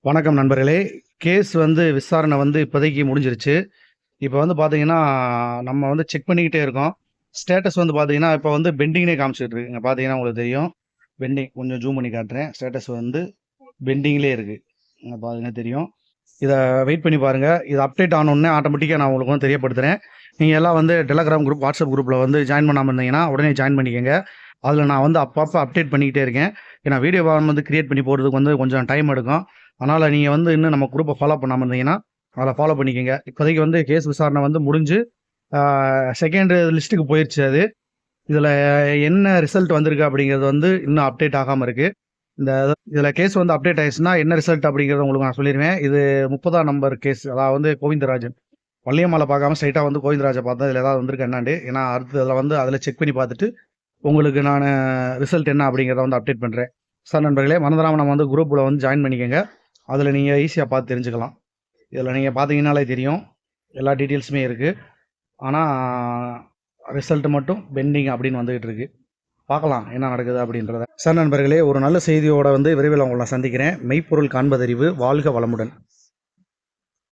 வணக்கம் நண்பர்களே. கேஸ் விசாரணை இப்போதைக்கு முடிஞ்சிருச்சு. இப்போ பார்த்தீங்கன்னா, நம்ம செக் பண்ணிக்கிட்டே இருக்கோம். ஸ்டேட்டஸ் பார்த்தீங்கன்னா, இப்போ பெண்டிங்னே காமிச்சிட்டு இருக்கு. இங்க பார்த்தீங்கன்னா உங்களுக்கு தெரியும். பெண்டிங் கொஞ்சம் ஜூம் பண்ணி காட்டுறேன். ஸ்டேட்டஸ் பெண்டிங்லேயே இருக்கு. இங்க பார்த்தீங்கன்னா தெரியும். இத வெயிட் பண்ணி பாருங்க. இது அப்டேட் ஆனோனே ஆட்டோமேட்டிக்கா நான் உங்களுக்கு தெரியப்படுத்துறேன். நீங்க எல்லாம் டெலகிராம் குரூப், வாட்ஸ்அப் குரூப்ல ஜாயின் பண்ணாம இருந்தீங்கன்னா, உடனே ஜாயின் பண்ணிக்கங்க. அதில நான் அப்பப்போ அப்டேட் பண்ணிக்கிட்டே இருக்கேன். ஏன்னா வீடியோ கிரியேட் பண்ணி போடுறதுக்கு கொஞ்சம் டைம் எடுக்கும். அதனால் நீங்கள் இன்னும் நம்ம குரூப்பை ஃபாலோ பண்ணாமல் இருந்தீங்கன்னா அதில் ஃபாலோ பண்ணிக்கோங்க. இப்போதைக்கு கேஸ் விசாரணை முடிஞ்சு செகண்ட் லிஸ்ட்டுக்கு போயிடுச்சு. அது இதில் என்ன ரிசல்ட் வந்திருக்கு அப்படிங்கிறது இன்னும் அப்டேட் ஆகாமல் இருக்குது. இதில் கேஸ் அப்டேட் ஆயிடுச்சுன்னா என்ன ரிசல்ட் அப்படிங்கிறத உங்களுக்கு நான் சொல்லிடுவேன். இது 30ஆம் நம்பர் கேஸ். அதாவது கோவிந்தராஜன் வள்ளியம்மாவை பார்க்காம ஸ்ட்ரைட்டாக கோவிந்தராஜை பார்த்தா இதில் ஏதாவது வந்திருக்கு என்னாண்டு. ஏன்னா அடுத்து அதில் செக் பண்ணி பார்த்துட்டு உங்களுக்கு நான் ரிசல்ட் என்ன அப்படிங்கிறத அப்டேட் பண்ணுறேன். சார் நண்பர்களே, மறந்துடாமல் நம்ம குரூப்பில் ஜாயின் பண்ணிக்கோங்க. அதில் நீங்கள் ஈஸியாக பார்த்து தெரிஞ்சுக்கலாம். இதில் நீங்கள் பார்த்தீங்கன்னாலே தெரியும், எல்லா டீட்டெயில்ஸுமே இருக்குது. ஆனால் ரிசல்ட் மட்டும் பெண்டிங் அப்படின்னு வந்துகிட்டு இருக்கு. பார்க்கலாம் என்ன நடக்குது அப்படின்றத. சார் நண்பர்களே, ஒரு நல்ல செய்தியோட விரைவில் உங்களை சந்திக்கிறேன். மெய்ப்பொருள் காண்பதறிவு. வாழ்க வளமுடன்.